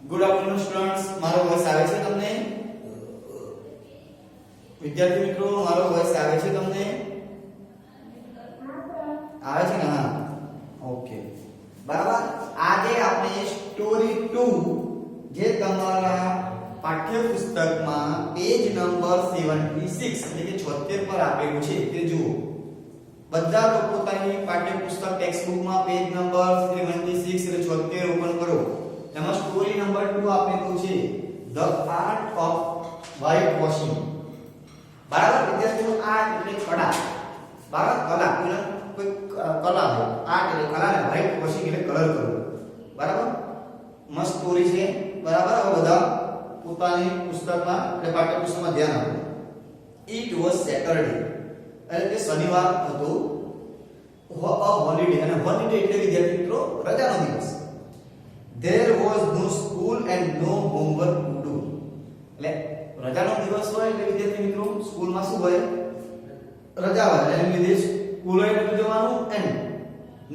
Good afternoon students, મારો voice આવે છે તમને? વિદ્યાર્થી મિત્રો, મારો વોઇસ આવે છે તમને? આવે છે ને? હા, ઓકે, બરાબર. આજે આપણે સ્ટોરી 2 જે તમારા પાઠ્યપુસ્તકમાં પેજ નંબર 76 એટલે કે 76 પર આપેલું છે તે જુઓ. બધા લોકો પોતાની પાઠ્યપુસ્તક ટેક્સ્ટબુકમાં પેજ નંબર 76 એટલે 76 ઓપન કરો. એમાં સ્ટોરી નંબર 2 આપેલું છે the art of white washing. બરાબર વિદ્યાર્થીઓ, આર્ટ એટલે કળા. બરાબર, કલા કોઈ કલા હોય. આર્ટ એટલે કલા ને વ્હાઇટ વોશિંગ એટલે કલર કરવો. બરાબર, મસ્ત સ્ટોરી છે. બરાબર, હવે બધા પોતાની પુસ્તકમાં એટલે પાઠ્યપુસ્તકમાં ધ્યાન આપો. ઇટ વોઝ સેટરડે એટલે કે શનિવાર હતો. અ હોલિડે અને હોલિડે એટલે વિદ્યાર્થી મિત્રો રજાનો દિવસ. There was no school and no homework to do. એટલે રજાનો દિવસ હોય એટલે વિદ્યાર્થી મિત્રો સ્કૂલમાં શું હોય? રજા હોય. એટલે લીધે સ્કૂલે નથી જવાનું and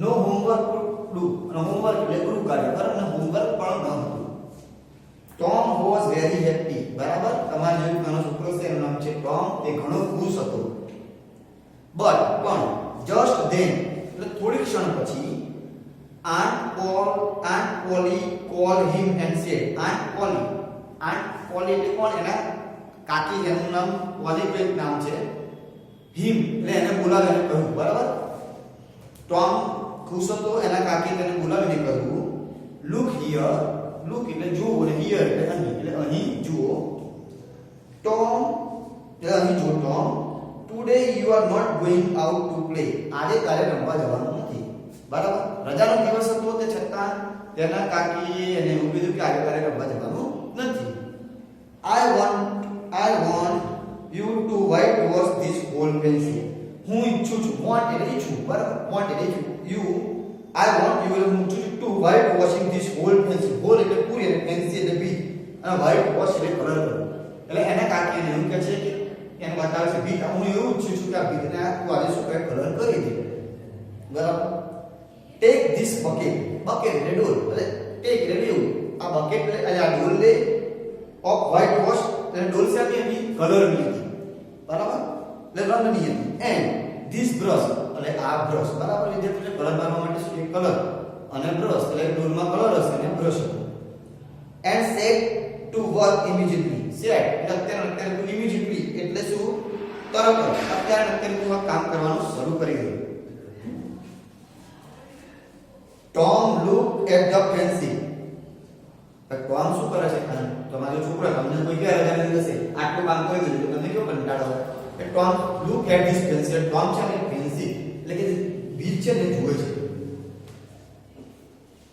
no homework to do. અને હોમવર્ક એટલે ગૃહ કાર્ય બરાબર, અને હોમવર્ક પણ ન હતું. Tom was very happy. બરાબર, તમારો જે નાનો છોકરો છે એનું નામ છે ટોમ. તે ઘણો ખુશ હતો. But પણ just then એટલે થોડી ક્ષણ પછી Aunt Polly called him and said, Aunt Polly એટલે કોણ? એના કાકી. એનું નામ પોલી કોઈ નામ છે. him એટલે એને બોલાવીને કહ્યું. બરાબર, ટોમ ખુશ હતો, એના કાકી તેને બોલાવીને કહ્યું, look here. look એટલે જુઓ અને here એટલે અહીં. એટલે અહીં જુઓ. Tom એટલે અહીં જુઓ. Tom, today you are not going out to play. આજે તારે રમવા જવાનું નથી. બરાબર, રજાનો દિવસ હતો તે છતાં તેના કાકીએ એને એવું કીધું કે આજે તારે રમવા જવાનું નથી. I want you to white wash this whole pencil. હું ઈચ્છું છું. want એટલે ઈચ્છું. બરાબર, want એટલે ઈચ્છું. I want you to white washing this whole pencil. whole એટલે પૂરી અને pencil એટલે બી અને white wash એટલે કલર કરવો. એટલે એના કાકીએ એવું કહે છે કે એને બતાવે છે ભીત. હું એવું ઈચ્છું છું કે આ ભીતને તું આજે શું કરે કલર કરી દે. બરાબર, take this bucket. bucket એટલે ડોલ. એટલે take એટલે લેવું. આ bucket એટલે આ ડોલ લે of white wash એટલે ડોલ સાથી હતી કલર ની હતી. બરાબર, એટલે રંગની હતી. and this brush એટલે આ બ્રશ. બરાબર, વિદ્યાર્થીઓ કલર કરવા માટે શું છે? કલર અને બ્રશ. એટલે ડોલમાં કલર હશે અને brush. and set to work immediately. set એટલે અત્યારે તું immediately એટલે શું? તરત જ. અત્યારે તું આ કામ કરવાનું શરૂ કરી દે. Tom looked at the pencil. Tom શું કરે છે? તમારો છોકરો તમને કોઈ કહે રજાનો દિવસ છે આટલું કામ કરી દીધું તો તમને કેવો કંટાળો આવે? કે Tom look at this pencil. Tom છે ને પેન્સિલ એટલે કે બીજ છે ને જુએ છે.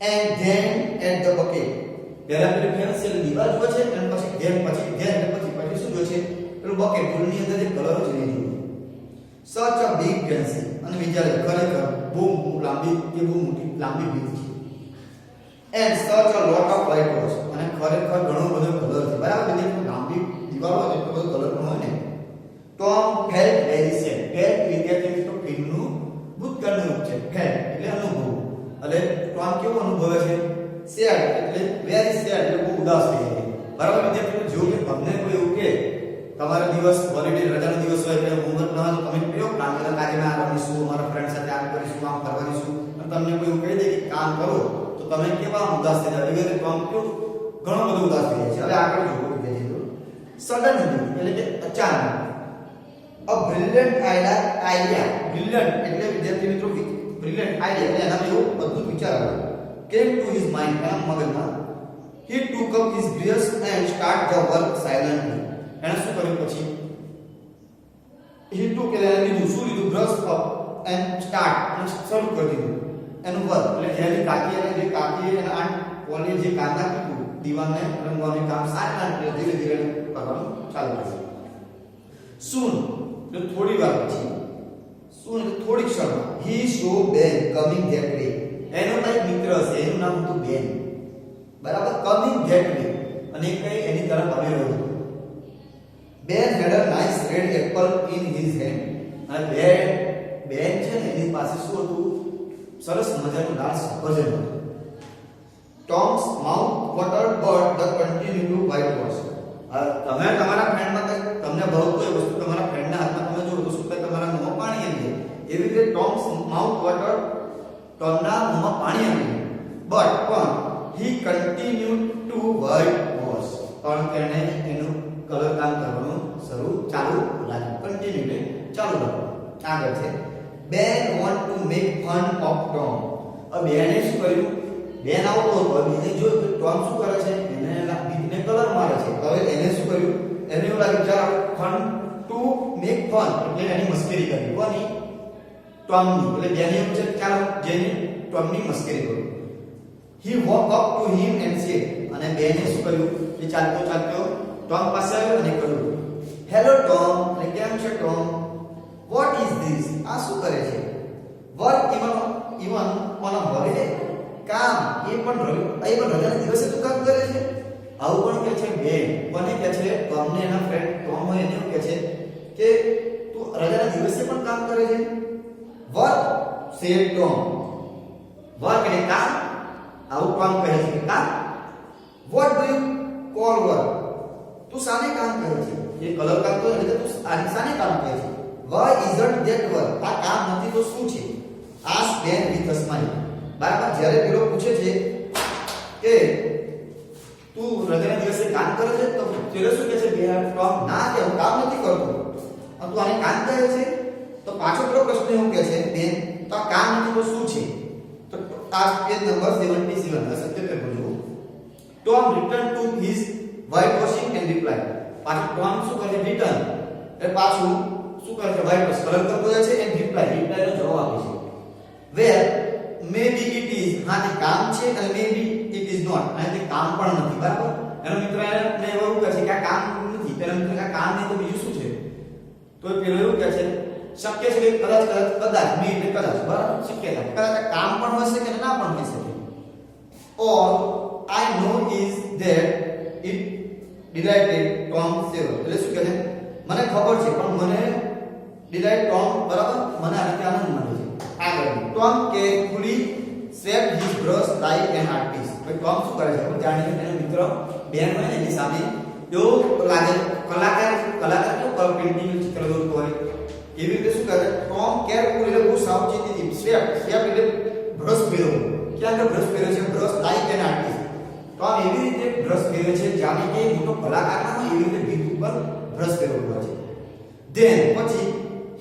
and then at the bucket. પહેલા પેલી પેન્સિલ દીવાલ જુએ છે અને પછી પછી શું જુએ છે? પેલું બકેટ ફૂલની અંદર જે કલરો છે એ જુએ. such a big pencil. અને વિચારે ખરેખર બહુ મોટી લાંબી બીજ છે. and such a lot of white wash. અને ખરેખર ઘણો બધો કલર છે. બરાબર, એટલે લાંબી દીવાલો હોય એટલો બધો કલર પણ હોય ને. Tom felt very sad. felt વિદ્યાર્થી મિત્રો ફીલનું ભૂતકાળનું રૂપ છે. felt એટલે અનુભવ. એટલે ટોમ કેવો અનુભવે છે? sad એટલે very sad એટલે બહુ ઉદાસ થઈ જાય. બરાબર વિદ્યાર્થીઓ, જો કે તમને કોઈ એવું કે તમારો દિવસ હોલિડે રજાનો દિવસ હોય એટલે હોમવર્ક ન હોય તો તમે કયો પ્લાન કરો? આજે મેં આ રમીશું, મારા ફ્રેન્ડ સાથે આમ કરીશું, આમ કરવાનીશું, અને તમને કોઈ એવું કહી દે કે કામ કરો તો તમે કેવા ઉદાસ થઈ જાય? એટલે ટોમ કેવું ઘણો બધો ઉદાસ થઈ જાય છે. હવે આગળ જોવો વિદ્યાર્થીઓ. સડનલી એટલે કે અચાનક. a brilliant idea. brilliant એટલે વિદ્યાર્થી મિત્રો brilliant idea એટલે એના જેવો અદ્ભુત વિચાર આવ્યો. came to his mind. એના મગજમાં. he took up his brush and start the work silently. એને શું કર્યું પછી? he took એટલે લીધું શું લીધું? brush up and start અને શરૂ કરી દીધું એનું વર્ક. એટલે જેની કાકી એના આંટ પોલી જે કાગળ કીધું દીવાલને રંગવાનું કામ સાયલેન્ટ ધીરે ધીરે કરવાનું ચાલુ કર્યું. soon એટલે થોડી વાર પછી. soon એટલે થોડી ક્ષણમાં. he saw Ben coming that way. એનો એક મિત્ર હશે, એનું નામ હતું બેન. બરાબર, coming that way અને કઈ એની તરફ આવી રહ્યો હતો. Ben had a nice red apple in his hand. અને બેન છે ને એની પાસે શું હતું? સરસ મજાનું લાલ સફરજન હતું. Tom's mouth watered, but white was. તમે તમારા ફ્રેન્ડમાં કંઈક તમને ભાવતું એ વસ્તુ તમારા ફ્રેન્ડના હાથમાં તમે જો તો શું થાય તમારા મોંમાં પાણી આવી જાય. એવી રીતે ટોમ્સ માઉથ વોટર ટોમના મોંમાં પાણી આવી જાય. પણ he continued to white was. પણ તેણે એનું કલર કામ કરવાનું ચાલુ રાખ્યું. કન્ટિન્યુ ચાલુ રાખ્યું. આગળ છે Ben want to make fun of Tom. બેને શું કર્યું? બેન આવતો હતો બીજે જો ટોમ શું કરે છે એને બીજને કલર મારે છે. હવે એને શું કર્યું? એને એવું લાગ્યું ચાલ ફન ટુ મેક ફન એટલે એની મસ્કરી કરી. કોની? ટોમની. એટલે બેને એવું છે ચાલ જેની ટોમની મસ્કરી કરું. He walked up to him and said, અને બેને શું કર્યું? એ ચાલતો ટોમ પાસે આવ્યો અને કહ્યું હેલો ટોમ. એટલે કેમ છે ટોમ? What is this? આ શું કરે છે? Work even on a holiday. કામ એ પણ રજાના દિવસે તું કામ કરે છે? આવું પણ કહે છે બેન. કોને કહે છે? ટોમને એના ફ્રેન્ડ ટોમ હોય એને કહે છે કે તું રજાના દિવસે પણ કામ કરે છે? Work sad Tom. વર્ક એટલે કામ. આવું કામ કહે છે કે કામ. What do you call work? તું સાને કામ કરે છે? એ કલર કામ તો એટલે તું સાને કામ કરે છે? Why isn't that work? આ કામ નથી તો શું છે? Ask Ben with a smile. બરાબર. જ્યારે પેલો પૂછે છે કે તું રજાના દિવસે કામ કરે છે તો પેલો શું કહે છે? બે ટોમ ના કે હું કામ નથી કરતો. અને તું આને કામ કહે છે? તો પાછો પેલો પ્રશ્ન એવું કહે છે બેન તો આ કામ નથી તો શું છે? તો આ પેજ નંબર 77 77 પર જુઓ. Tom returned to his whitewashing and replied. પાછું ટોમ શું કરે છે? રિટર્ન એટલે પાછું શું કરે છે? વ્હાઇટ વોશ કલર કરતો જાય છે એન્ડ રિપ્લાય નો જવાબ આપે છે. વેર maybe it is. હા તે કામ છે અને maybe it is not. અને તે કામ પણ નથી. બરાબર. એનો મિત્ર એને એવું કહે છે કે આ કામ નથી. પેલો મિત્ર કે આ કામ નહીં તો બીજું શું છે? તો પેલો એવું કહે છે શક્ય છે કે કદાચ મે એટલે કદાચ. બરાબર. શક્યતા કદાચ આ કામ પણ હોઈ શકે અને ના પણ હોઈ શકે. Or I know is that it delighted Tom several. એટલે શું કહે છે? મને ખબર છે પણ મને ડિલાઇટ ટોમ બરાબર મને આનાથી આનંદ મળે છે. આગળ Tom carefully swept his brush like an artist. ભાઈ ટોમ શું કરે છે? આપણે જાણીએ એનો મિત્ર બેન હોય ને એની સામે એવો લાગે કલાકાર કેવું પેઇન્ટિંગ ચિત્ર દોરતો હોય એવી રીતે શું કરે? ટોમ કેરફુલી એટલે બહુ સાવચેતીથી સ્વેપ્ટ એટલે બ્રશ ફેરવો. ક્યાં આગળ બ્રશ ફેરવે છે? Brush like an artist. Tom એવી રીતે બ્રશ ફેરવે છે જાણે કે મોટો કલાકાર ના હોય એવી રીતે ભીત ઉપર બ્રશ ફેરવતો હોય છે. ધેન પછી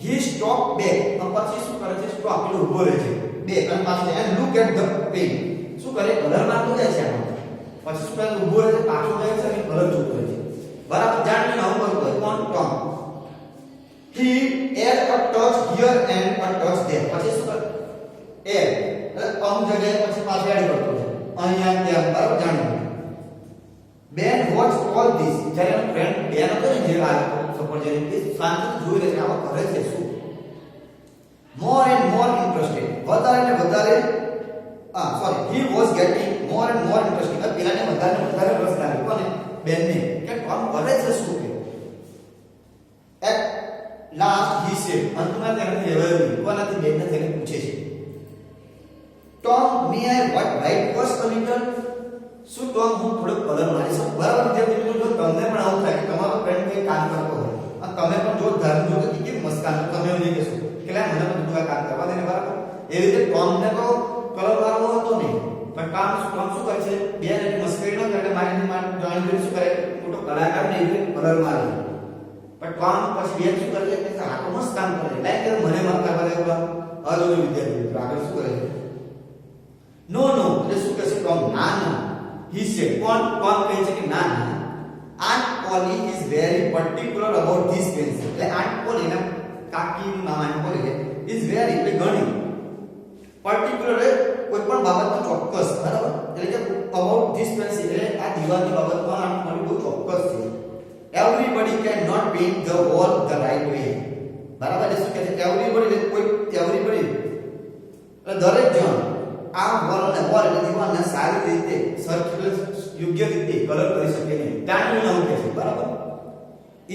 he stop back. પછી શું કરે છે? સ્ટોપ એટલે ઊભો રહે છે. બેક અને પાછળ and look at the paint. શું કરે? કલર મારતો જાય છે આમાં. પછી શું કરે? ઊભો રહે છે, પાછો જાય છે અને કલર જોતો રહે છે. બરાબર. જાણીને આવું કરતો હોય કોણ? Tom. he add a touch here and a touch there. પછી શું કરે? add એટલે અમુક જગ્યાએ પછી પાછો એડ કરતો છે અહીંયા ત્યાં. બરાબર. જાણીને Ben watched all this. જ્યારે ફ્રેન્ડ બેન હતો ને જે આ સપોર્ટ શાંતિથી જોઈ રહે છે આવા કરે છે શું. more and more interested. વધારે ને વધારે he was getting more and more interested. પેલાને વધારે રસ લાગ્યો કોને? બેનને કે ટોમ કરે છે શું કે. at last he said. અંતમાં તેને કહેવાયું કોનાથી? બેનને તેને પૂછે છે Tom may I white wash a little? શું ટોમ હું થોડો કલર મારી શકું? બરાબર. વિદ્યાર્થી મિત્રો જો તમને પણ આવું થાય કે તમારો ફ્રેન્ડ કંઈ કામ કરતો હોય અને તમે પણ જો ધર્મ જો કે કેવી મસ્કાન તમે એવું કહેશો કે લે મને બધું કામ કરવા દે ને. બરાબર. એવી રીતે ટોમને તો કલર મારવો હતો નહીં પણ ટોમ શું કરે છે? બે ને મસ્કરી ન કરે મારીને જાણી શું કરે? મોટો કલાકાર ને એવી રીતે કલર મારે. પણ ટોમ પછી બેન શું કરે છે કે આ તો મસ્ત કામ કરે લાઈક કે મને મત કરવા દેવા. હવે જો વિદ્યાર્થી મિત્રો આગળ શું કરે છે? નો એટલે શું કહે છે ટોમ? ના. He said, Tom કહે છે કે ના Aunt Polly is very particular about this pencil. એટલે Aunt Polly ના કાકીનું નામ Aunt Polly છે is very એટલે ઘણી particular કોઈ પણ બાબતમાં ચોક્કસ. બરાબર. એટલે કે about this pencil એટલે આ દીવાલની બાબતમાં Aunt Polly બહુ ચોક્કસ છે. Everybody cannot paint the wall the right way. બરાબર. એટલે શું કહે છે? everybody એટલે દરેક જણ આ વોલ એટલે દીવાલને સારી રીતે સર્કલ યોગ્ય રીતે કલર કરી શકે નહીં. જાણીને નામ કહે છે. બરાબર.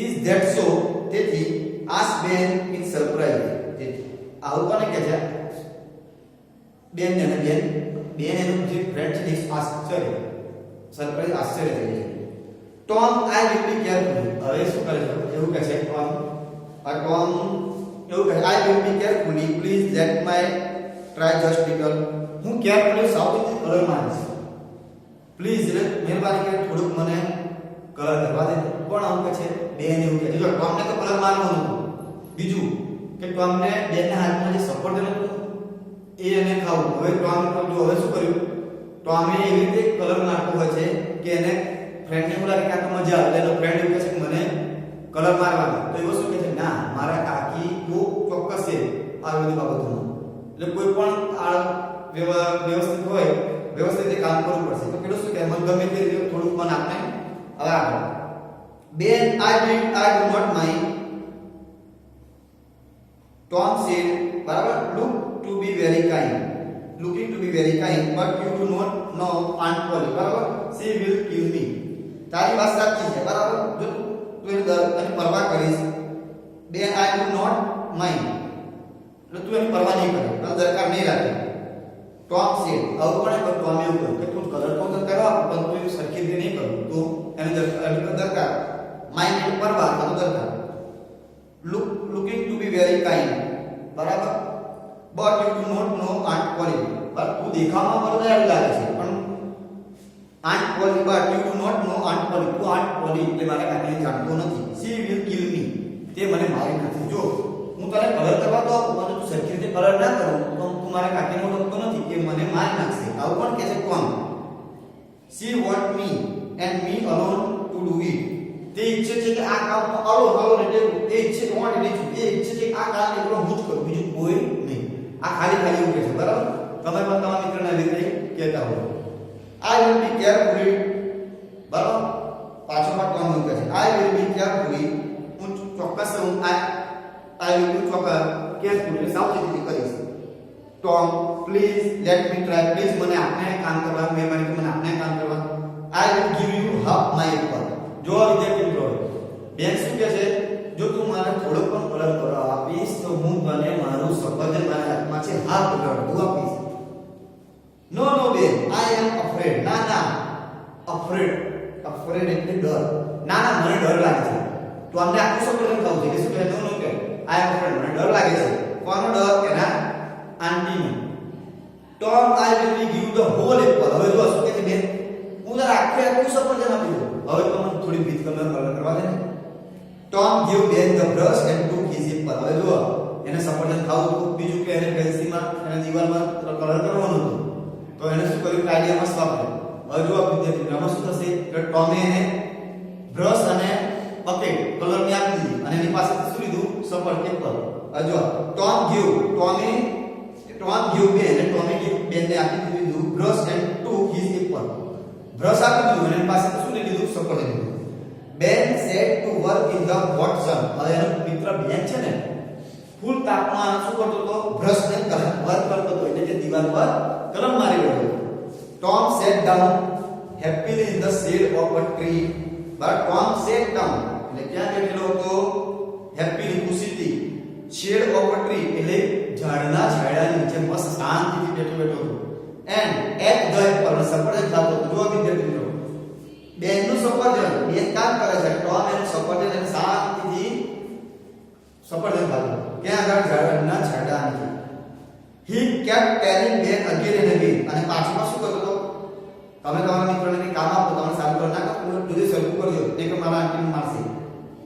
is that so? તેથી ask Ben in surprise. તેથી આવું કોને કહે છે? બેન એનું જે ફ્રેન્ડ છે આશ્ચર્ય સરપ્રાઈઝ આશ્ચર્ય થઈ જાય. Tom I will be carefully. હવે શું કરે છે એવું કહે છે ટોમ એવું કહે I will be carefully please late my try just little. હું કેરફુલી સાવચેતી કલર મારીશ. પ્લીઝ એટલે મહેરબાની કરીને થોડુંક મને કલર કરવા દે. પણ આમ કે છે બેન એવું કહે છે જો ટોમને તો કલર મારવાનું હતું. બીજું કે ટોમને બેનના હાથમાં જે સફરજન હતું એ એને ખાવું. હવે ટોમ જો હવે શું કર્યું ટોમે એવી રીતે કલર નાખવો હોય છે કે એને ફ્રેન્ડને એવું લાગે કે આ તો મજા આવે એટલે ફ્રેન્ડ એવું કહે છે કે મને કલર મારવાનો. તો એવો શું કહે છે ના મારા કાકી બહુ ચોક્કસ છે આ બધી બાબતોમાં. એટલે કોઈ પણ આ વ્યવસ્થિત હોય વ્યવસ્થિત રીતે કામ કરવું પડશે. તો પેલો શું કહે મને ગમે તે રીતે થોડુંક મન આપને. હવે આગળ Ben I do not mind. Tom said બરાબર looking to be very kind but you do not know Aunt Polly બરાબર she will kill me. તારી વાત સાચી છે બરાબર જો તું એની પરવા કરીશ બેન આઈ ડુ નોટ માઇન્ડ એટલે તું એની પરવા નહીં કરે તારે દરકાર નહીં રાખે. ટોમ સેડ આવું પણ ટોમ એવું કહ્યું કે તું કલર તો કરવા પણ તું એવું સરખી રીતે નહીં કરું તો એને દરકાર માઇન્ડ એટલે પરવા તો દરકાર. looking to be very kind બરાબર but you do not know Aunt Polly. but તું દેખાવામાં બરોબર લાગે છે પણ Aunt Polly but you do not know Aunt Polly. તું Aunt Polly એટલે મારા કાકીને જાણતો નથી. she will kill me તે મને મારી નાખશે. જો હું તને કલર કરવા તો મને તું સરખી રીતે કલર ના કરું તો તું મારા કાકીને ઓળખતો નથી કે મને મારી નાખશે. આવું પણ કહે છે કોણ she want me and me alone to do it. તે ઈચ્છે છે કે આ કામ alone એટલે એ ઈચ્છે કે want એટલે એ ઈચ્છે છે કે આ કામ એકલો હું જ કરું બીજું કોઈ નહીં. આ ખાલી એવું કહે છે બરાબર. તમે પણ તમારા મિત્રને આવી રીતે કહેતા હો આઈ વિલ બી કેરફુલી બરાબર. પાછો પણ કોણ કહે છે આઈ વિલ બી કેરફુલી હું ચોક્કસ હું આઈ વિલ બી ચોક્કસ કેરફુલી સાવચેતી કરીશ. Tom please let me try please મને આપને કામ કરવા મહેરબાની મને આપને કામ કરવા. આઈ will give you half my Apple. જો વિદ્યાર્થી મિત્રો બેન શું કહે છે જો તું મને થોડો પણ કલર કરવા આપીશ તો હું તને મારું સફરજન મારા હાથમાં છે હાફ કલર તું આપીશ. નો બેન આઈ એમ અફ્રેડ. ના અફ્રેડ એટલે ડર. ના મને ડર લાગે છે. તો અમને આખું સફરજન ખાવું છે કે શું કહે નો કે આઈ એમ અફ્રેડ મને ડર લાગે છે. કોનો ડર એના આંટીનો. Tom I will give the whole apple. હવે જો શું કહે છે બેન હું તારે આખું સફરજન આપી દઉં. હવે તો મને થોડી ભીત કલર કરવા દે ને. ટોમ ગિવ બેન the brush and took his Apple. હવે જો એને સફરજન ખાવું હતું બીજું કે એને પેન્સિલમાં એને દિવાલમાં કલર કરવાનું હતું તો એને શું કર્યું આઈડિયામાં સ્વાપ કર્યો. હવે જો વિદ્યાર્થી આમાં શું થશે કે ટોમે એને બ્રશ અને બકેટ કલરની આપી દીધી અને એની પાસેથી શું લીધું સફરજન એપલ. હવે જો ટોમ ગિવ બેન અને ટોમે ગિવ બેનને આપી દીધું brush and took his Apple. Brush આપી દીધું અને એની પાસેથી શું લીધું સફરજન લીધું. બેન set to work in the hot sun. હવે એનો મિત્ર બેન છે ને ફૂલ તાપમાન શું કરતો હતો બ્રશ ને વર્ક કરતો હતો એટલે કે દિવાલ પર કલમ મારી રહ્યો હતો. Tom sat down happily in the shade of a tree. But Tom sat down એટલે ક્યાં બેઠેલો હતો હેપીલી ખુશીથી શેડ ઓફ અ ટ્રી એટલે ઝાડના છાયડા નીચે મસ્ત શાંતિથી બેઠો હતો. એન્ડ એટ ધ એપલ સફરજન ખાતો હતો. જો વિદ્યાર્થી મિત્રો બેનનું સફરજન બેન કામ કરે છે ટોમ એનું સફરજન અને શાંતિથી સફરજન ખાતો ક્યાં આગળ ઝાડના છાંયડા નીચે. હી કેપ્ટ ટેલિંગ બેન અગેન એન્ડ અગેન અને પાછળમાં શું કરતો હતો તમે તમારા મિત્રોને કંઈ કામ આપો તમને સારું કરો ના કરો તું સરખું કરજો નહીં કે મારા આંટીને મારશે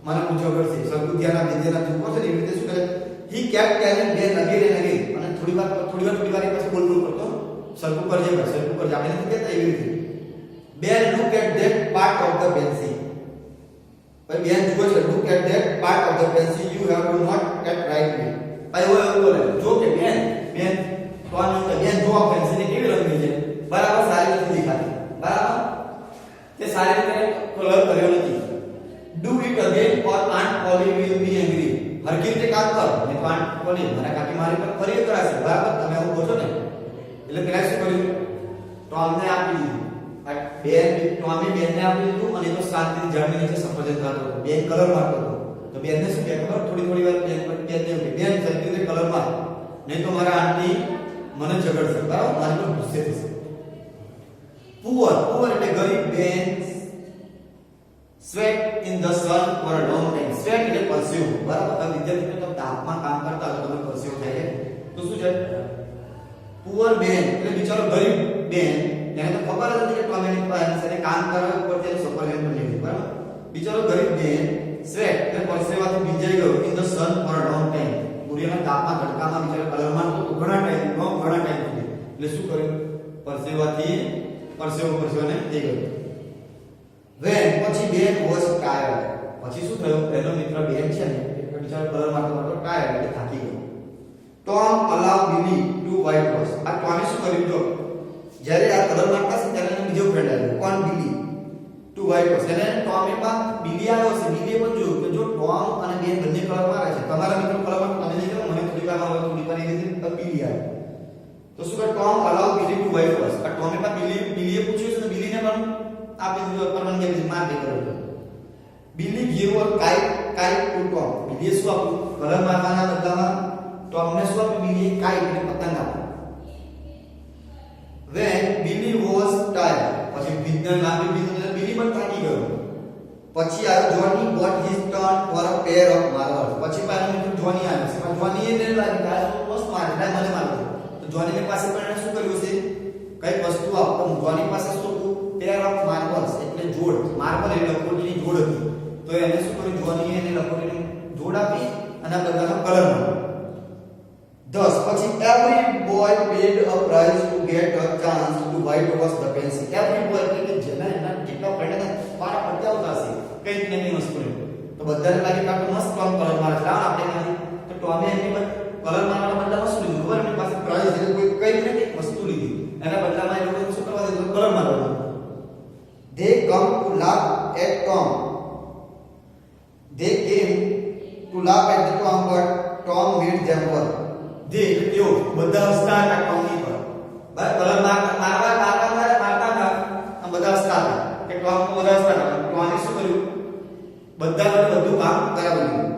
મને પૂછો કરશે સરખું ધ્યાન આપી ધ્યાન ચૂકો છે ને એવી રીતે શું કરે હી કેપ્ટ ટેલિંગ બેન અગેન એન્ડ અગેન અને થોડી વાર પછી બોલ કરતો સરખું કરજે આપણે નથી કહેતા એવી રીતે. Ben look at that part of the pencil. ભાઈ બેન જુઓ છે look at that part of the pencil you have to not at right way. ભાઈ એવું બોલે જો કે બેન તો આ બેન જો આ પેન્સિલ કેવી રંગની છે બરાબર સારી નથી દેખાતી બરાબર તે સારી રીતે કલર કર્યો નથી. Do it again or aunt Polly will be angry. હરકી રીતે કામ કર ને તો આન્ટ પોલી મારા કાકી મારી પર ફરી કરાશે બરાબર તમે એવું બોલો ને એટલે પેલા શું કર્યું ટોમને આપી દીધું. ટોમે બેનને આપી દીધું અને તો શાંતિથી ઝાડની નીચે સફરજન ખાતો હતો. બેન કલર મારતો હતો તો બેનને શું કહે ખબર થોડી વાર બેનને બેન સરખી રીતે કલર માર નહીં તો મારા આંટી મને ઝઘડશે બરાબર મારી પર ગુસ્સે થશે. પુઅર એટલે ગરીબ બેન sweat in the sun for a long time. Sweat એટલે પરસેવો, બરાબર? તો વિદ્યાર્થી મિત્રો તાપમાં કામ કરતા હોય તો તમે પરસેવો થાય છે. તો શું છે? પુઅર બેન એટલે બિચારો ગરીબ બેન, એને તો ખબર જ નથી કે ટોમેની પાસે કામ કરે ઉપર તે સફરજન પણ લીધું, બરાબર? બિચારો ગરીબ બેન સ્વેટ એટલે પરસેવાથી ભીંજાઈ ગયો in the sun for a long time. સૂર્યના તાપમાં તડકામાં બિચારો કલરમાં તો ઘણા ટાઈમ સુધી. એટલે શું કર્યું? પરસેવાથી પરસેવાને થઈ ગયો. when પછી બેન was tired. પછી શું થયું? પહેલો મિત્ર બેન છે ને એ બિચારો કલર મારતો ટાયર્ડ એટલે થાકી ગયો. Tom allowed Billy to whitewash. આ ટોમે શું કર્યું? જો જ્યારે આ કલર મારતા છે ત્યારે એનો બીજો ફ્રેન્ડ આવ્યો, કોણ? બિલી, ટુ whitewash. એટલે ટોમે માં બિલી આવ્યો છે. બિલીએ પણ જોયું કે જો ટોમ અને બેન બંને કલર મારે છે, તમારા મિત્રો કલર માં તમે નહીં કરો, મને થોડી વારમાં આવે, થોડી વાર એવી રીતે બિલી આવે. તો શું કરે? Tom allowed Billy to whitewash. આ ટોમે માં બિલીએ પૂછ્યું છે તો બિલીને પણ આપી દીધું પરવાનગી આપી, માર દે કરો. બિલી gave a kite to Tom. બિલીએ શું આપ્યું? કલર મારવાના બદલામાં ટોમને શું આપ્યું? બિલીએ કાઇટ એટલે પતંગ આપ્યું. when Billy was tired. પછી બિલીને લાંબી બિલી પણ થાકી ગયો. પછી આવ્યો જોની, got his turn for a pair of marbles. પછી પાછો મિત્રો જોની આવ્યો છે. પણ જોની એને લાગી કે આ મસ્ત મારે, મને મારતો. તો જોની ની પાસે પણ એને શું કર્યું છે? કઈ વસ્તુ આપતો. જોની પાસે શું હતું? પેર ઓફ માર્બલ્સ એટલે જોડ. માર્બલ એટલે લખોટીની જોડ હતી. તો એને શું કર્યું? જોનીએ એને લખોટીની જોડ આપી અને બધાનો કલર માર્યો. 10 પછી every boy paid a price to get a chance to whitewash the pencil. every boy એટલે જેના એના જેટલા ફ્રેન્ડ હતા પારા પડતા આવતા હશે કઈ નવી વસ્તુ લે તો બધાને લાગે કે આપણે મસ્ત ટોમ કલર મારે છે. આપણે નહીં તો ટોમે એની પર કલર મારવાના બદલામાં શું લીધું? ખબર? એની પાસે પ્રાઇઝ એટલે કોઈ કઈ નથી વસ્તુ લીધી, એના બદલામાં એ લોકો શું કરવા દીધું? કલર મારવાનો. they come to laugh at Tom. they came to laugh at the Tom but Tom made them work. તેઓ બધા હસતા હતા ટોમની પર, બરાબર? કલર મારતા આ બધા હસતા હતા કે ટોમ તો બધા હસતા હતા. ટોમે શું કર્યું? બધું કામ કરાવી દીધું.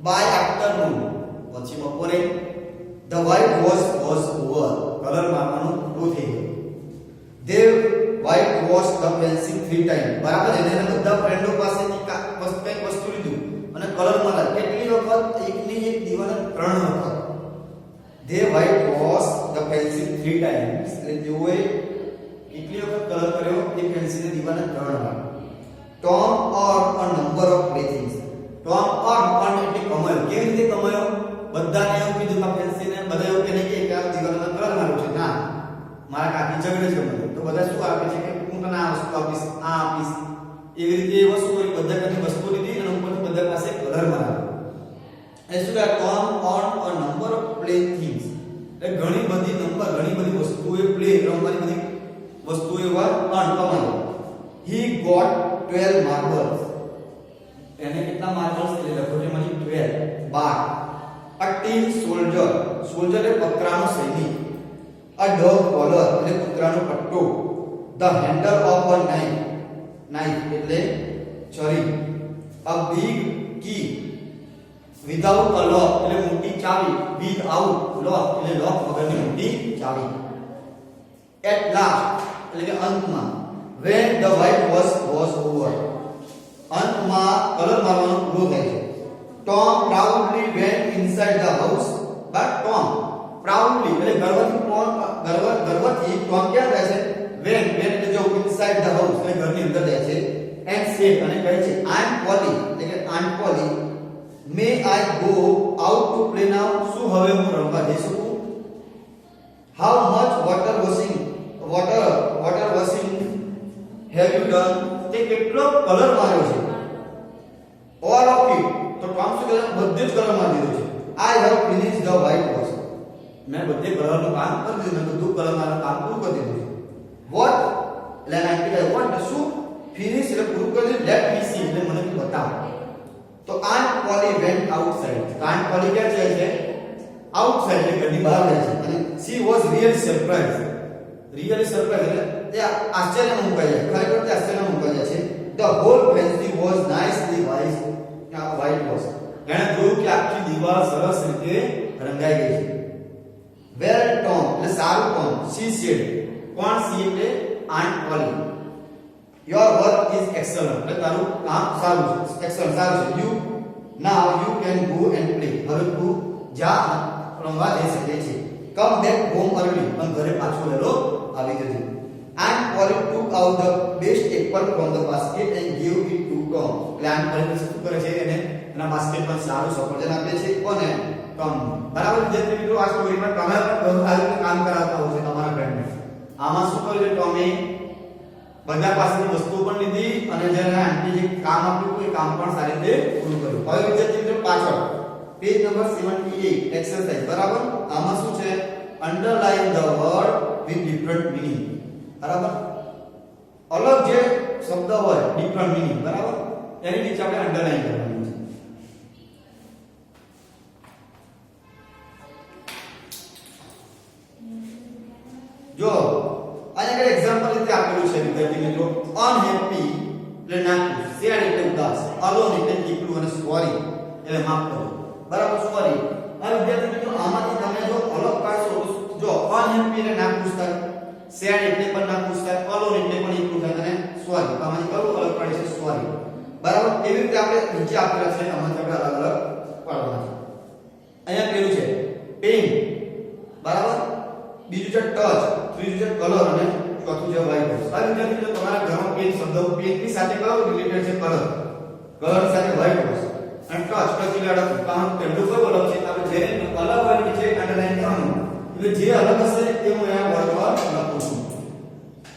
બાય આફ્ટરનૂન પછી બપોરે the whitewash was over. Colour મારવાનું પૂરું થઈ ગયું. they whitewashed the pencil 3 times. બરાબર? એને બધા ફ્રેન્ડો પાસેથી કંઈક વસ્તુ લીધું અને કલર મારા કેટલી વખત? એકની એક દીવાને 3 વખત. they whitewashed the pencil 3 times. એટલે તેઓએ કેટલી વખત કલર કર્યો? એ પેન્સિલની દીવાને 3 વાર. Tom earned a number of playthings. Tom earned એટલે કમાયો. કેવી રીતે કમાયો? બધાને એવું કીધું કે પેન્સિલને બધા એવું કહે કે આ દીવાને કલર માર્યો છે. ના, મારા કાકી ઝઘડે છે મને. તો બધા શું આપે છે કે હું તને આ વસ્તુ આપીશ, આ આપીશ. એવી રીતે એ વસ્તુ કોઈ બધા કની વસ્તુ લીધી અને ઉપરથી બધા પાસે કલર માર્યો. એ શું કહે? Tom earned a number of playthings. એટલે ઘણી બધી વસ્તુઓ પ્લે રમવાની બધી વસ્તુઓ કમાયો. he got 12 marbles. એને કેટલા માર્બલ્સ એટલે લખોટીમાંથી 12 12. a tin soldier. soldier એટલે પતરાનો સૈનિક. a dog collar એટલે કૂતરાનો પટ્ટો. the handle of a knife એટલે છરી. a big key without a lock એટલે મોટી ચાવી. without lock એટલે લોક વગરની મોટી ચાવી. at last એટલે કે અંતમાં. when the whitewash was over. અંતમાં કલર મારવાનો પૂરો થાય છે. Tom proudly went inside the house. but Tom proudly એટલે ગર્વથી Tom ક્યાં જાય છે? when એટલે જો inside the house એટલે ઘરની અંદર જાય છે. and said અને કહે છે Aunt Polly એટલે કે Aunt Polly, may I go out to play now? શું હવે હું રમવા જઈ શકું? how much water washing have you done? તે કેટલો કલર માર્યો છે? all of it. તો ટોમ શું કરે? બધું જ કલર મારી દીધું છે. I have finished the whitewash. મેં બધે કલરનું કામ કરી દીધું. મેં બધું કલર મારવાનું કામ પૂરું કરી દીધું છે. what એટલે નાખી what શું? finish એટલે પૂરું કરી દીધું. let me see એટલે મને બતાવો. તો Aunt Polly went outside. Aunt Polly ક્યાં જાય છે? outside એટલે ઘરની બહાર જાય છે. અને she was really surprised. એટલે તે આશ્ચર્યમાં મુકાઈ જાય. ખરેખર તે આશ્ચર્યમાં મુકાઈ જાય છે. the whole pencil was nicely whitewashed. એણે જોયું કે આખી દીવાલ સરસ રીતે રંગાઈ ગઈ છે. well Tom એટલે સારું Tom. she said. કોણ? she એટલે Aunt Polly. Your work is excellent એટલે તારું કામ સારું છે, એક્સલન્ટ સારું છે. Now you can go and play હવે તું જા રમવા જઈ શકે છે. કમ બેક હોમ અર્લી અને ઘરે પાછો વહેલો આવી જજો. And Polly took out the best apple from the basket and gave it to Tom. એટલે આમ Polly શું કરે છે એને એના બાસ્કેટમાં સારું સફરજન આપે છે કોને ટોમ. બરાબર વિદ્યાર્થી મિત્રો આ સ્ટોરીમાં તમે પણ આવી રીતે કામ કરાવતા હો છો તમારા ફ્રેન્ડને. આમાં શું કર્યું છે ટોમે બધા પાસેથી વસ્તુઓ પણ લીધી અને જ્યારે આંટી જે કામ આપ્યું એ કામ પણ સારી રીતે પૂરું કર્યું. હવે વિદ્યાર્થી મિત્રો પાછળ પેજ નંબર 78 એક્સરસાઇઝ બરાબર. આમાં શું છે underline the word with different meaning બરાબર. અલગ જે શબ્દ હોય ડિફરન્ટ મીનિંગ બરાબર એની નીચે આપણે અંડરલાઈન કરવાનું છે. જો અહીંયા આગળ એક્ઝામ્પલ રીતે આપેલું છે વિદ્યાર્થી મિત્રો અનહેપી એટલે નાખું, સેડ એટલે ઉદાસ, અલોન એટલે એકલું અને સોરી એટલે માફ કરો બરાબર. સોરી આ વિદ્યાર્થી મિત્રો આમાંથી તમે જો અલગ પાડશો તો જો અનહેપી એટલે ના પૂછતા, સેડ એટલે પણ ના પૂછતા, અલોન એટલે પણ એકલું થાય અને સોરી આમાંથી કયું અલગ પાડે છે સોરી બરાબર. એવી રીતે આપણે નીચે આપેલા છે આમાંથી આપણે અલગ અલગ પાડવાના છે. અહીંયા પેલું છે પેન બરાબર, બીજું છે ટચ, ત્રીજું છે કલર અને ચોથું છે વ્હાઇટ. આ વિદ્યાર્થી મિત્રો તમારા ઘરમાં પેન શબ્દ પેનની સાથે કયો રિલેટેડ છે કલર, કલર સાથે વ્હાઇટ હોય અને ટચ એટલે અડક કામ પહેલું કયું અલગ છે આપણે જેને અલગ હોય નીચે અંડરલાઈન કરવાનું એટલે જે અલગ હશે તે હું અહીંયા બોર્ડ પર લખું છું.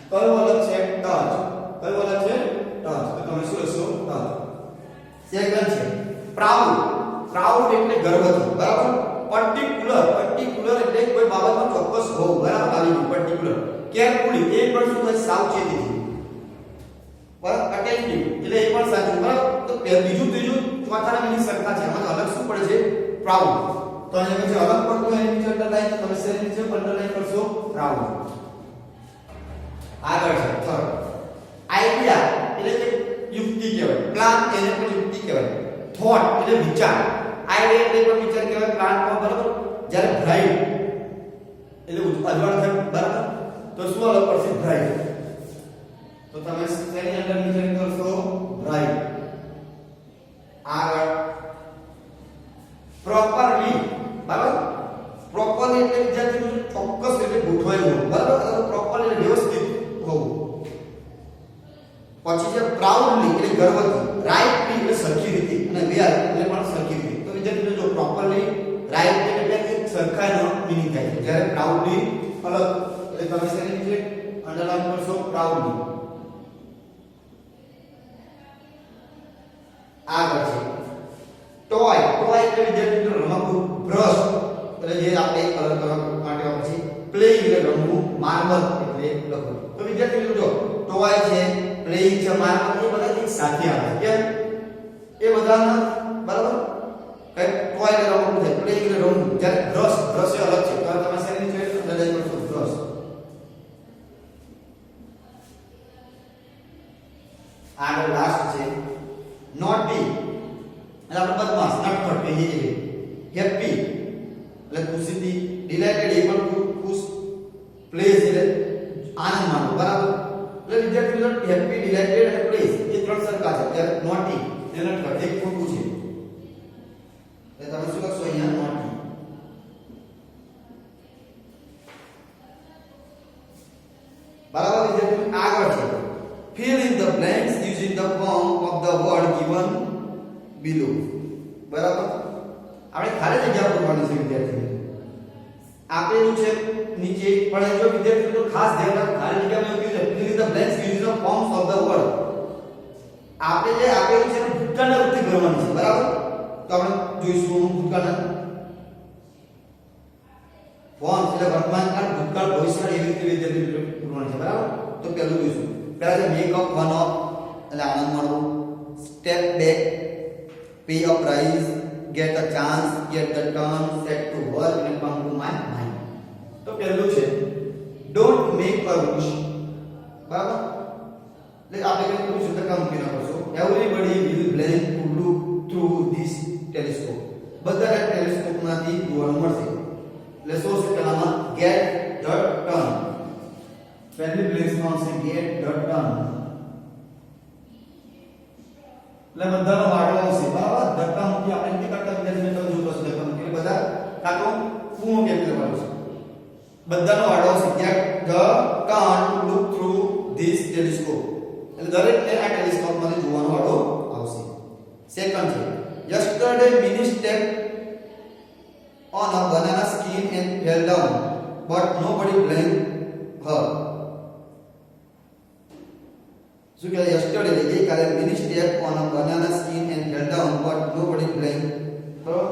કયો અલગ છે ટચ, કયો અલગ છે ટચ તો તમે શું લખશો ટચ. સેકન્ડ છે પ્રાઉડ, પ્રાઉડ એટલે ગર્વથી બરાબર. પર્ટિક્યુલર, પર્ટિક્યુલર એટલે કોઈ બાબતમાં ચોક્કસ હોવું બરાબર આવી ગયું પર્ટિક્યુલર. કેરફુલી એ પણ શું થાય સાવચેતીથી બરાબર. અટેન્ટિવ એટલે એ પણ સાચું બરાબર. તો બીજું ત્રીજું ચોથાના મીનિંગ સરખા છે આમાં અલગ શું પડે છે પ્રાઉડ. તો અહીંયા પછી અલગ પડતું હોય એની નીચે અંડરલાઈન તમે શેર નીચે અંડરલાઈન કરશો પ્રાઉડ. આગળ છે થર્ડ આઈડિયા એટલે કે યુક્તિ કહેવાય, પ્લાન એને પણ યુક્તિ કહેવાય, થોટ એટલે વિચાર, આઈડિયા એટલે પણ વિચાર કહેવાય, પ્લાન પણ બરાબર. જ્યારે બ્રાઇટ એટલે અજવાળ થાય બરાબર તો શું અલગ પડશે બ્રાઇટ. તો તમે શેની અંદર નીચે કરશો બ્રાઇટ. આગળ પ્રોપરલી બરાબર. પ્રોપરલી એટલે વિદ્યાર્થી ચોક્કસ એટલે ગોઠવાયેલું હોવું બરાબર. પ્રોપરલી એટલે વ્યવસ્થિત હોવું. પછી છે પ્રાઉડલી એટલે ગર્વથી, રાઇટલી એટલે સરખી રીતે અને વેર એટલે પણ સરખી રીતે. તો વિદ્યાર્થી જો પ્રોપરલી રાઇટ એટલે સરખાનો મીનિંગ થાય છે, જ્યારે પ્રાઉડલી અલગ એટલે તમે શેની નીચે અંડરલાઈન કરશો પ્રાઉડલી. આગળ છે ટોય, ટોય એટલે વિદ્યાર્થી રમકડું, બ્રશ એટલે જે આપણે કલર કરવા માટે વાપરે છે, પ્લેઇંગ એટલે રમવું, માર્બલ એટલે લખવું. તો વિદ્યાર્થી મિત્રો જો ટોય છે, પ્લેઇંગ છે, માર્બલ એ બધા એક સાથે આવે કેમ એ બધાના બરાબર. કઈ ટોય એટલે રમકડું છે, પ્લેઇંગ એટલે રમવું, જ્યારે બ્રશ, બ્રશ એ અલગ છે. તો તમે શેની નીચે અંડરલાઈન કરશો બ્રશ. આગળ લાસ્ટ છે નોટી એટલે આપણે બદમાશ, નટખટ કહીએ છીએ. હેપી એટલે ખુશીથી, ડિલાઇટેડ એ પણ ખુશ, પ્લેઝ એટલે આનંદ માનવો બરાબર. એટલે વિદ્યાર્થી મિત્રો હેપી, ડિલાઇટેડ અને પ્લેઝ એ ત્રણ સરખા છે, જ્યારે નોટી એ નટખટ એક ખોટું છે. એટલે તમે શું લખશો અહીંયા નોટી. બરાબર વિદ્યાર્થી આગળ છે fill in the blanks using the form of the word given below બરાબર. આપણે ખાલી જગ્યા પૂરવાની છે વિદ્યાર્થી. આપેલું છે નીચે પણ જો વિદ્યાર્થી મિત્રો ખાસ ધ્યાન રાખો ખાલી જગ્યામાં એવું છે fill in the blanks using the forms of the word. આપણે જે આપેલું છે ભૂતકાળના રૂપથી ભરવાનું છે બરાબર. તો આપણે જોઈશું ભૂતકાળના ફોર્મ એટલે વર્તમાન કાળ, ભૂતકાળ, ભવિષ્યકાળ એવી રીતે વિદ્યાર્થી મિત્રો પૂરવાનું છે બરાબર. તો પહેલું જોઈશું પહેલા છે મેક અપ ફન ઓફ એટલે આનંદ માણવો, step back, pay a prize, get a chance, get the turn, set to work અને કમ ટુ માય માઇન્ડ. તો પહેલું છે ડોન્ટ મેક અ રૂશ બરાબર. એટલે આપણે કંઈ પૂછ્યું તો કામ કેના કરશો everybody will blank to look through this telescope. બધાને ટેલિસ્કોપમાંથી જોવાનું મળશે. એટલે શું છે પહેલામાં ગેટ ધ ટર્ન, પહેલી પ્લેસમાં આવશે ગેટ ધ ટર્ન. બીજું છે સેટ ટુ વર્ક, એટલે કામ કરવા માટે. ત્રીજું છે ધ ટર્ન, એટલે કામ કરવા માટે. ચોથું છે સેટ ટુ વર્ક, એટલે કામ કરવા માટે. પાંચમું છે એટલે બધાનો વાડો આવશે બરાબર ધક્કા મૂકી આપણે કે કરતા વિદ્યાર્થીને તમે જોતો હશો ધક્કા મૂકી એટલે બધા કાં તો પૂર્ણ કેપિટલ વાળો છે બધાનો વાડો આવશે get the can't look through this telescope એટલે દરેકને આ ટેલિસ્કોપ માંથી જોવાનો વાડો આવશે સેકન્ડ છે yesterday Minnie stepped on a banana skin and fell down but nobody blamed her so yesterday ગઈકાલે Minnie stepped on a banana skin and fell down but nobody blamed her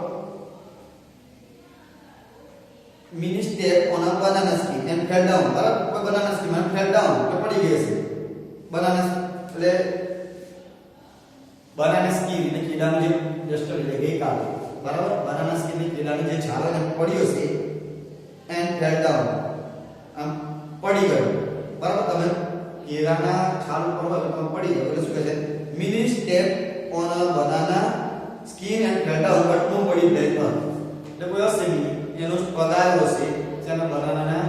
Minnie stepped on a banana skin and fell down બરાબર banana skin માં fell down એટલે પડી ગઈ છે banana એટલે banana skin ને કીડાનું જે yesterday ગઈકાલે બરાબર બનાના સ્કીન ની કીડાની જે છાલ ને પડ્યો છે and fell down આમ પડી ગયો બરાબર તમે કેળાના છાલ ઉપર હોય તો પડી ગયો એટલે શું કહે છે Minnie stepped on a banana skin and fell down but nobody blamed her એટલે કોઈ હશે નહીં એનો પગાર હશે જેના બનાનાના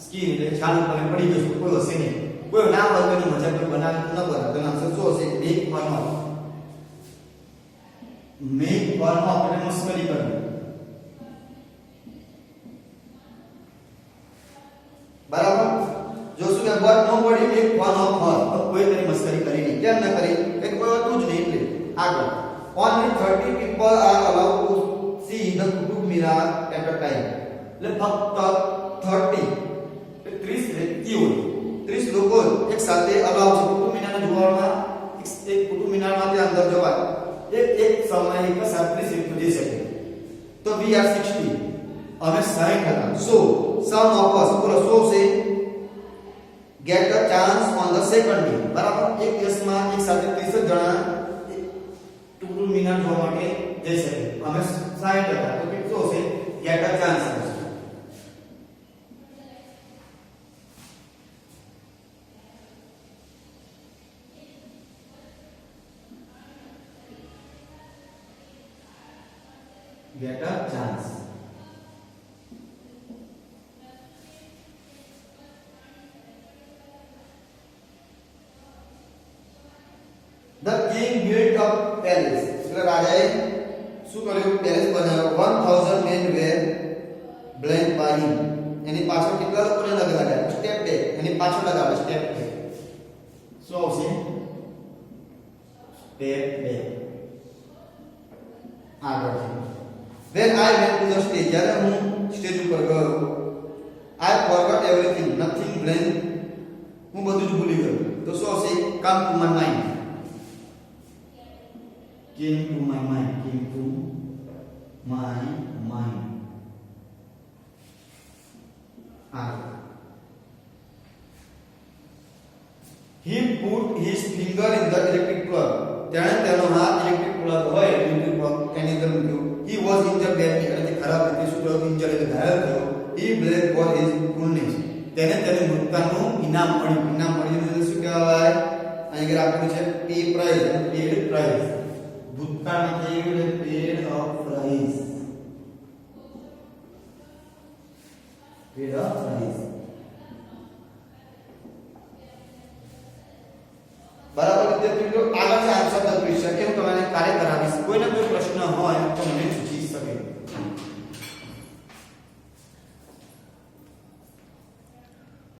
સ્કીન એટલે છાલ ઉપર પડી ગયો કોઈ હશે નહીં કોઈ નામ વગરની મજા કોઈ બનાવ ન કરે તો આન્સર શું હશે make fun of make fun of એટલે મસ્કરી કરવી બરાબર જો શું કે but nobody make fun of her કોઈ તેની મસ્કરી કરી નહીં કેમ ન કરી કે કોઈ હતું જ નહીં એટલે આગળ only 30 people are allowed to see the kutub minar at a time એટલે ફક્ત 30 30 વ્યક્તિઓ 30 લોકો એક સાથે અલાઉ છે કુતુબ મિનારને જોવામાં એક કુતુબ મિનારમાંથી અંદર જવા એક સમયે એક સાથે 30 વ્યક્તિઓ જઈ શકે તો we are 60 અમે 60 હતા so some of us બોલો so છે get a chance on the second day બરાબર એક દિવસમાં એક સાથે 30 જણા કુતુબ મિનાર જોવા માટે જઈ શકે અમે 60 હતા તો કેટલો છે get a chance get a chance the king built a palace એટલે રાજાએ શું કર્યું પેલેસ બનાવ્યો 1000 men were blamed by him એની પાછળ કેટલા લોકોને લગાડ્યા સ્ટેપ બેક એની પાછળ લગાડ્યા સ્ટેપ બેક શું આવશે સ્ટેપ બેક આગળ when I went to the stage જ્યારે હું સ્ટેજ ઉપર ગયો I forgot everything nothing blamed હું બધું જ ભૂલી ગયો તો શું આવશે come to my mind came to my mind he put his finger in the electric plug તેણે તેનો હાથ ઇલેક્ટ્રિક પ્લગ હોય ઇલેક્ટ્રિક પ્લગ તેની અંદર મૂક્યો he was injured badly એટલે ખરાબ રીતે શું થયો ઇન્જર્ડ એટલે ઘાયલ થયો he blamed for his coolness તેને મૃત્યુનું ઇનામ મળ્યું એટલે શું કહેવાય અહીં આગળ આપેલું છે પે પ્રાઇઝ પેડ પ્રાઇઝ ભૂતકાળમાં કહેવું એટલે paid of prize paid of price